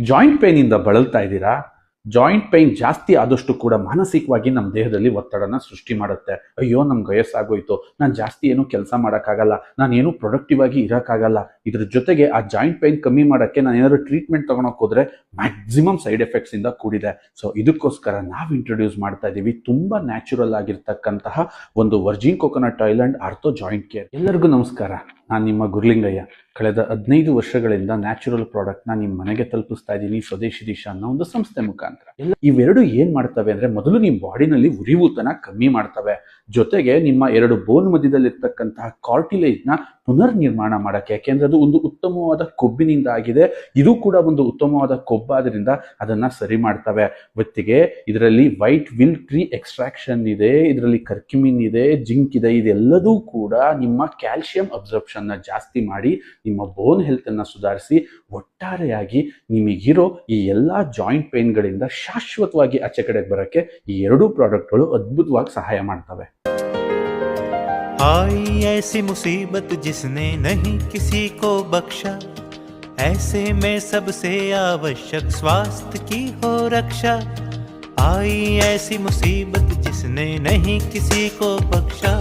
Joint ಪೇನಿಂದ ಬಳಲ್ತಾ ಇದ್ದೀರಾ? ಜಾಯಿಂಟ್ ಪೈನ್ ಜಾಸ್ತಿ ಆದಷ್ಟು ಕೂಡ ಮಾನಸಿಕವಾಗಿ ನಮ್ಮ ದೇಹದಲ್ಲಿ ಒತ್ತಡನ ಸೃಷ್ಟಿ ಮಾಡುತ್ತೆ. ಅಯ್ಯೋ, ನಮ್ಗೆ ವಯಸ್ಸಾಗೋಯ್ತು, ನಾನು ಜಾಸ್ತಿ ಏನು ಕೆಲಸ ಮಾಡೋಕ್ಕಾಗಲ್ಲ, ನಾನೇನು ಪ್ರೊಡಕ್ಟಿವ್ ಆಗಿ ಇರೋಕ್ಕಾಗಲ್ಲ. ಇದ್ರ ಜೊತೆಗೆ ಆ ಜಾಯಿಂಟ್ ಪೈನ್ ಕಮ್ಮಿ ಮಾಡೋಕ್ಕೆ ನಾನು ಏನಾದ್ರು ಟ್ರೀಟ್ಮೆಂಟ್ ತೊಗೊಳಕ್ಕೆ ಹೋದ್ರೆ ಮ್ಯಾಕ್ಸಿಮಮ್ ಸೈಡ್ ಎಫೆಕ್ಟ್ಸ್ ಇಂದ ಕೂಡಿದೆ. ಸೊ ಇದಕ್ಕೋಸ್ಕರ ನಾವು ಇಂಟ್ರೊಡ್ಯೂಸ್ ಮಾಡ್ತಾ ಇದ್ದೀವಿ ತುಂಬ ನ್ಯಾಚುರಲ್ ಆಗಿರ್ತಕ್ಕಂತಹ ಒಂದು Virgin coconut oil and ortho joint care. ಎಲ್ಲರಿಗೂ ನಮಸ್ಕಾರ, ನಾನು ನಿಮ್ಮ ಗುರ್ಲಿಂಗಯ್ಯ. ಕಳೆದ 15 ವರ್ಷಗಳಿಂದ ನ್ಯಾಚುರಲ್ ಪ್ರಾಡಕ್ಟ್ನ ನಿಮ್ಮ ಮನೆಗೆ ತಲುಪಿಸ್ತಾ ಇದ್ದೀನಿ ಸ್ವದೇಶಿ ದಿಶಾ ಅನ್ನೋ ಒಂದು ಸಂಸ್ಥೆ ಮುಖಾಂತರ. ಇವೆರಡು ಏನ್ ಮಾಡ್ತವೆ ಅಂದ್ರೆ, ಮೊದಲು ನಿಮ್ಮ ಬಾಡಿನಲ್ಲಿ ಉರಿಯೂತನ ಕಮ್ಮಿ ಮಾಡ್ತವೆ, ಜೊತೆಗೆ ನಿಮ್ಮ 2 ಬೋನ್ ಮಧ್ಯದಲ್ಲಿರ್ತಕ್ಕಂತಹ ಕಾರ್ಟಿಲೇಜ್ನ ಪುನರ್ ನಿರ್ಮಾಣ ಮಾಡಕ್ಕೆ. ಯಾಕೆಂದ್ರೆ ಅದು ಒಂದು ಉತ್ತಮವಾದ ಕೊಬ್ಬಿನಿಂದ ಆಗಿದೆ, ಇದು ಕೂಡ ಒಂದು ಉತ್ತಮವಾದ ಕೊಬ್ಬಾದ್ರಿಂದ ಅದನ್ನ ಸರಿ ಮಾಡ್ತವೆ. ಜೊತೆಗೆ ಇದರಲ್ಲಿ ವೈಟ್ ವಿಲ್ ಟ್ರೀ ಎಕ್ಸ್ಟ್ರಾಕ್ಷನ್ ಇದೆ, ಇದರಲ್ಲಿ ಕರ್ಕ್ಯುಮಿನ್ ಇದೆ, ಜಿಂಕ್ ಇದೆ. ಇದೆಲ್ಲದೂ ಕೂಡ ನಿಮ್ಮ ಕ್ಯಾಲ್ಸಿಯಂ ಅಬ್ಸರ್ಪ್ಷನ್ ಜಾಸ್ತಿ ಮಾಡಿ ನಿಮ್ಮ ಬೋನ್ ಹೆಲ್ತ್ ಅನ್ನ ಸುಧಾರಿಸಿ ಒಟ್ಟಾರೆಯಾಗಿ ನಿಮಗಿರೋ ಈ ಎಲ್ಲಾ ಜಾಯಿಂಟ್ ಪೇನ್ಗಳಿಂದ ಶಾಶ್ವತವಾಗಿ ಆಚೆ ಕಡೆಗೆ ಬರಕ್ಕೆ ಈ 2 ಪ್ರಾಡಕ್ಟ್ಗಳು ಅದ್ಭುತವಾಗಿ ಸಹಾಯ ಮಾಡ್ತವೆ. आई ऐसी मुसीबत जिसने नहीं किसी को बख्शा, ऐसे में सबसे आवश्यक स्वास्थ्य की हो रक्षा. आई ऐसी मुसीबत जिसने नहीं किसी को बख्शा,